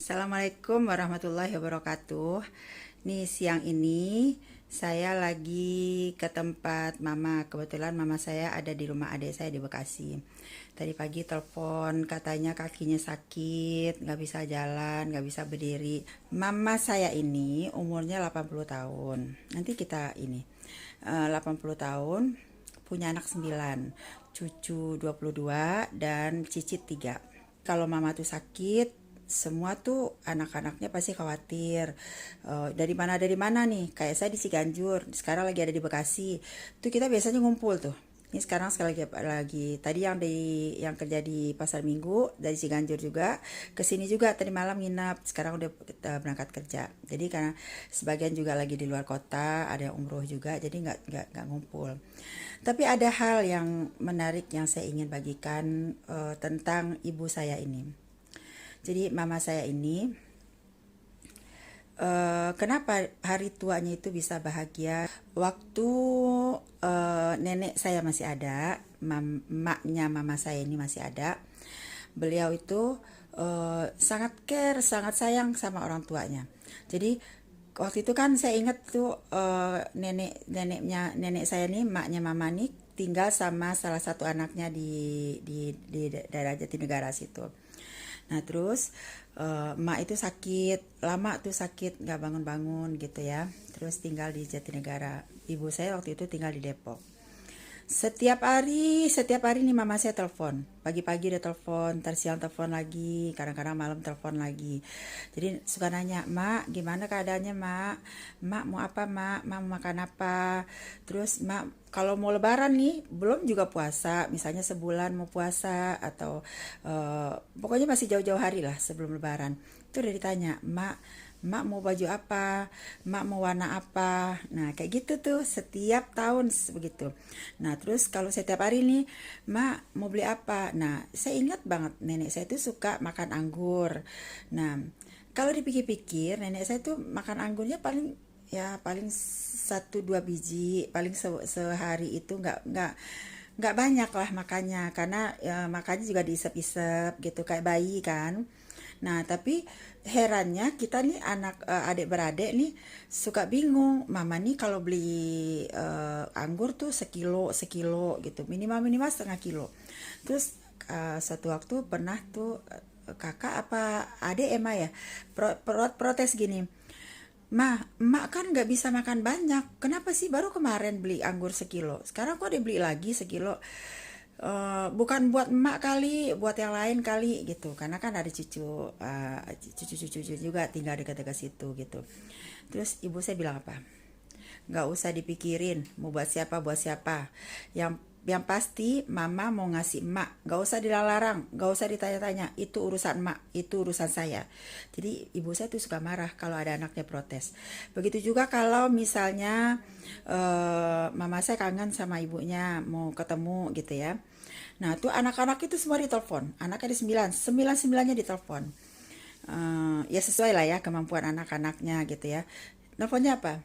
Assalamualaikum warahmatullahi wabarakatuh. Nih siang ini saya lagi ke tempat mama. Kebetulan mama saya ada di rumah adik saya di Bekasi. Tadi pagi telepon katanya kakinya sakit, nggak bisa jalan, nggak bisa berdiri. Mama saya ini umurnya 80 tahun. Nanti kita ini 80 tahun, punya anak 9, cucu 22 dan cicit 3. Kalau mama tuh sakit, semua tuh anak-anaknya pasti khawatir. Dari mana nih, kayak saya di Ciganjur, sekarang lagi ada di Bekasi. Tuh kita biasanya ngumpul tuh. Ini sekarang sekali lagi tadi yang kerja di Pasar Minggu dari Ciganjur juga ke sini juga tadi malam nginap, sekarang udah berangkat kerja. Jadi karena sebagian juga lagi di luar kota, ada yang umroh juga, jadi nggak ngumpul. Tapi ada hal yang menarik yang saya ingin bagikan tentang ibu saya ini. Jadi mama saya ini, kenapa hari tuanya itu bisa bahagia? Waktu nenek saya masih ada, emaknya mama saya ini masih ada, beliau itu sangat care, sangat sayang sama orang tuanya. Jadi waktu itu kan saya ingat tuh nenek saya nih, emaknya mama nih tinggal sama salah satu anaknya di daerah Jatinegara situ. Nah terus emak itu sakit, lama tuh sakit nggak bangun-bangun gitu ya. Terus tinggal di Jatinegara. Ibu saya waktu itu tinggal di Depok. Setiap hari nih mama saya telepon. Pagi-pagi dia telepon, ntar siang telepon lagi, kadang-kadang malam telepon lagi. Jadi suka nanya, "Mak, gimana keadaannya, Mak? Mak mau apa, Mak? Mak mau makan apa?" Terus, "Mak, kalau mau lebaran nih, belum juga puasa, misalnya sebulan mau puasa atau pokoknya masih jauh-jauh hari lah sebelum lebaran." Itu udah ditanya, Mak mau baju apa? Mak mau warna apa? Nah, kayak gitu tuh setiap tahun begitu. Nah, terus kalau setiap hari nih, Mak mau beli apa? Nah, saya ingat banget nenek saya tuh suka makan anggur. Nah, kalau dipikir-pikir, nenek saya tuh makan anggurnya paling satu dua biji, paling sehari itu nggak banyak lah makannya, karena ya, makannya juga diisep-isep gitu kayak bayi kan. Nah, tapi herannya kita nih anak adik beradik nih suka bingung. Mama nih kalau beli anggur tuh sekilo sekilo gitu, minimal minimal setengah kilo. Terus satu waktu pernah tuh kakak apa adik Emma ya protes gini, emak kan nggak bisa makan banyak. Kenapa sih baru kemarin beli anggur sekilo? Sekarang kok dibeli lagi sekilo? Bukan buat emak kali, buat yang lain kali gitu. Karena kan ada cucu-cucu juga tinggal dekat-dekat situ gitu. Terus ibu saya bilang apa? Nggak usah dipikirin mau buat siapa. Yang pasti mama mau ngasih emak, nggak usah dilarang, nggak usah ditanya-tanya, itu urusan emak, itu urusan saya. Jadi ibu saya tuh suka marah kalau ada anaknya protes. Begitu juga kalau misalnya mama saya kangen sama ibunya mau ketemu gitu ya. Nah tuh anak-anak itu semua ditelepon, anaknya di sembilan-sembilannya ditelepon. Ya sesuai lah ya kemampuan anak-anaknya gitu ya. Nelfonnya apa?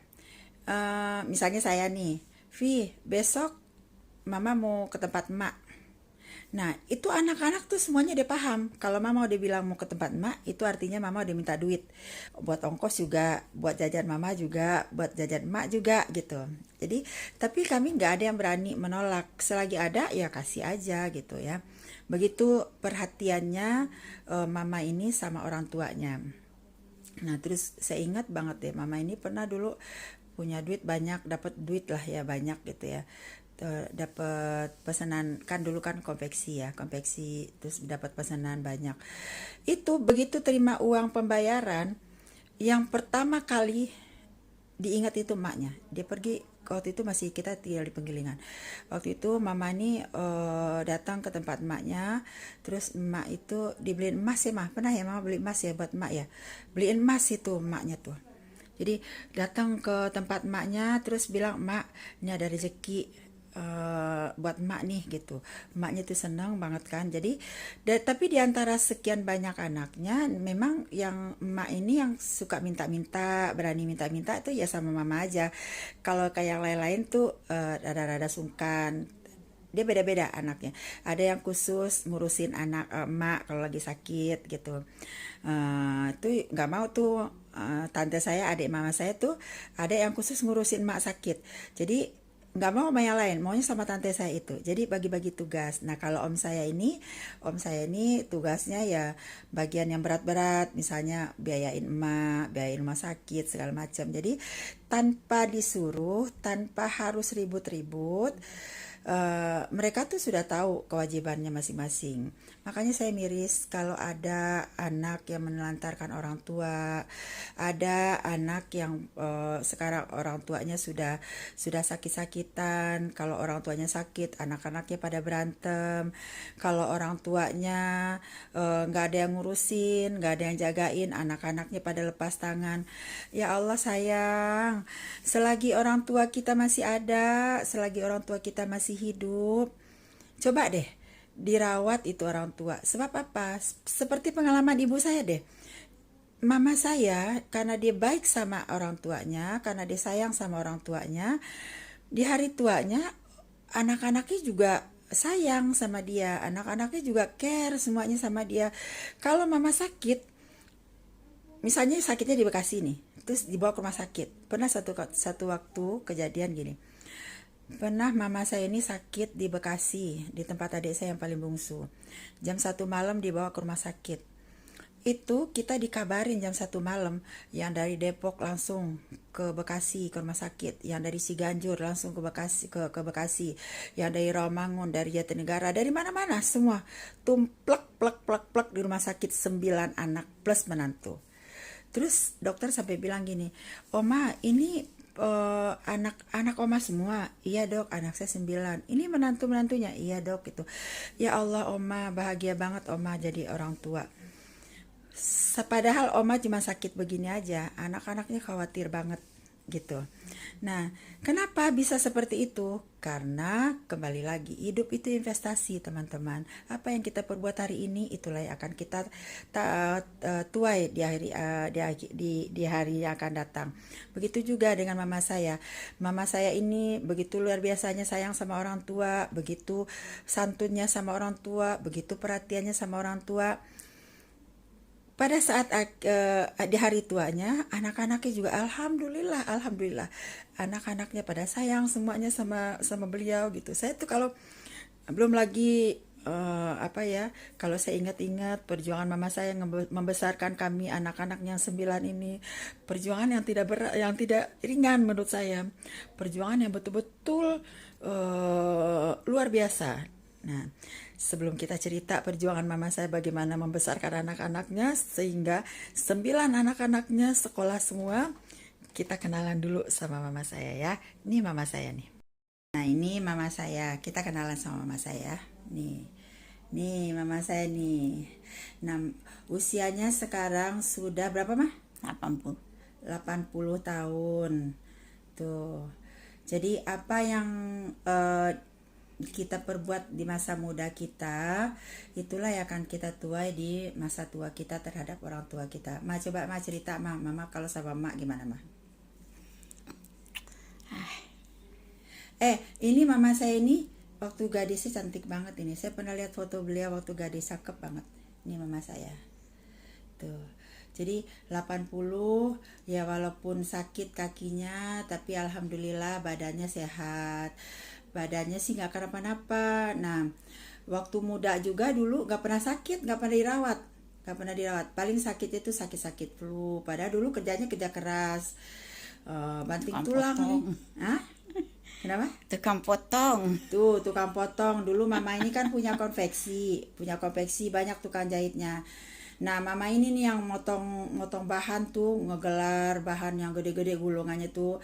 Misalnya saya nih, Vi, besok mama mau ke tempat emak. Nah, itu anak-anak tuh semuanya udah paham. Kalau mama udah bilang mau ke tempat emak, itu artinya mama udah minta duit. Buat ongkos juga, buat jajan mama juga, buat jajan emak juga gitu. Jadi, tapi kami nggak ada yang berani menolak. Selagi ada, ya kasih aja gitu ya. Begitu perhatiannya mama ini sama orang tuanya. Nah, terus saya ingat banget deh, mama ini pernah dulu punya duit banyak, dapat duit lah ya banyak gitu ya. Dapat pesanan kan dulu kan konveksi ya, konveksi terus dapat pesanan banyak. Itu begitu terima uang pembayaran, yang pertama kali diingat itu emaknya. Dia pergi waktu itu masih kita tinggal di Penggilingan. Waktu itu mama ini datang ke tempat emaknya, terus emak itu dibeliin emas ya mah. Pernah ya mama beli emas ya buat emak ya. Beliin emas itu emaknya tuh. Jadi datang ke tempat emaknya terus bilang, "Emak, ini ada rezeki buat emak nih," gitu. Emaknya tuh senang banget kan. Jadi tapi di antara sekian banyak anaknya memang yang emak ini yang suka minta-minta, berani minta-minta itu ya sama mama aja. Kalau kayak yang lain-lain tuh rada-rada sungkan. dia beda-beda anaknya. Ada yang khusus ngurusin anak emak kalau lagi sakit gitu. Tuh nggak mau tuh, tante saya, adik mama saya tuh ada yang khusus ngurusin emak sakit. Jadi nggak mau sama yang lain, maunya sama tante saya itu. Jadi bagi-bagi tugas. Nah kalau om saya ini tugasnya ya bagian yang berat-berat, misalnya biayain rumah sakit segala macam. Jadi tanpa disuruh, tanpa harus ribut-ribut, mereka tuh sudah tahu kewajibannya masing-masing. Makanya saya miris kalau ada anak yang menelantarkan orang tua, ada anak yang sekarang orang tuanya sudah sakit-sakitan. Kalau orang tuanya sakit, anak-anaknya pada berantem. Kalau orang tuanya nggak ada yang ngurusin, nggak ada yang jagain, anak-anaknya pada lepas tangan. Ya Allah sayang, selagi orang tua kita masih ada, selagi orang tua kita masih hidup, coba deh dirawat itu orang tua. Sebab apa? Seperti pengalaman ibu saya deh. Mama saya, karena dia baik sama orang tuanya, karena dia sayang sama orang tuanya, di hari tuanya anak-anaknya juga sayang sama dia, anak-anaknya juga care semuanya sama dia. Kalau mama sakit, misalnya sakitnya di Bekasi nih, terus dibawa ke rumah sakit. Pernah satu waktu kejadian gini. Pernah mama saya ini sakit di Bekasi, di tempat adik saya yang paling bungsu. Jam 1 malam dibawa ke rumah sakit. Itu kita dikabarin jam 1 malam, yang dari Depok langsung ke Bekasi ke rumah sakit, yang dari Ciganjur langsung ke Bekasi, ke Bekasi, yang dari Rawamangun, dari Jatinegara, dari mana-mana semua tumplek plek plek plek di rumah sakit, 9 anak plus menantu. Terus dokter sampai bilang gini, Oma ini anak-anak Oma semua. Iya dok, anak saya 9. Ini menantu-menantunya. Iya dok gitu. Ya Allah Oma, bahagia banget Oma jadi orang tua. Padahal Oma cuma sakit begini aja, anak-anaknya khawatir banget gitu. Nah, kenapa bisa seperti itu? Karena kembali lagi, hidup itu investasi teman-teman. Apa yang kita perbuat hari ini, itulah yang akan kita tuai di hari di hari yang akan datang. Begitu juga dengan mama saya. Mama saya ini begitu luar biasanya sayang sama orang tua, begitu santunnya sama orang tua, begitu perhatiannya sama orang tua. Pada saat di hari tuanya, anak-anaknya juga alhamdulillah anak-anaknya pada sayang semuanya sama sama beliau gitu. Saya tuh kalau belum lagi apa ya, kalau saya ingat-ingat perjuangan mama saya membesarkan kami anak-anak yang 9 ini, perjuangan yang tidak berat, yang tidak ringan menurut saya, perjuangan yang betul-betul luar biasa. Nah, sebelum kita cerita perjuangan mama saya bagaimana membesarkan anak-anaknya sehingga 9 anak-anaknya sekolah semua, kita kenalan dulu sama mama saya ya. Ini mama saya nih. Nah, ini mama saya. Kita kenalan sama mama saya. Nih. Nih mama saya nih. Nah, usianya sekarang sudah berapa mah? 80. 80 tahun. Tuh. Jadi apa yang eh, kita perbuat di masa muda kita, itulah yang akan kita tuai di masa tua kita terhadap orang tua kita. Ma coba ma cerita mama kalau sama mak gimana ma? Ini mama saya ini waktu gadisnya cantik banget ini. Saya pernah lihat foto beliau waktu gadis, cakep banget. Ini mama saya. Tuh. Jadi 80 ya, walaupun sakit kakinya tapi alhamdulillah badannya sehat. Badannya sih nggak kenapa-napa. Nah, waktu muda juga dulu nggak pernah sakit, nggak pernah dirawat. Nggak pernah dirawat. Paling sakitnya itu sakit-sakit flu. Padahal dulu kerjanya kerja keras. Banting Tukang tulang nih. potong. Hah? Kenapa? Tukang potong. Tuh, tukang potong. Dulu mama ini kan punya konveksi banyak tukang jahitnya. Nah, mama ini nih yang motong bahan tuh, ngegelar bahan yang gede-gede gulungannya tuh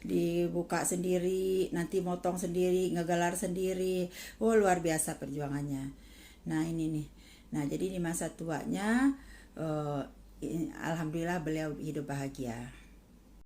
dibuka sendiri, nanti motong sendiri, ngegelar sendiri. Oh, luar biasa perjuangannya. Nah, ini nih. Nah, jadi di masa tuanya alhamdulillah beliau hidup bahagia.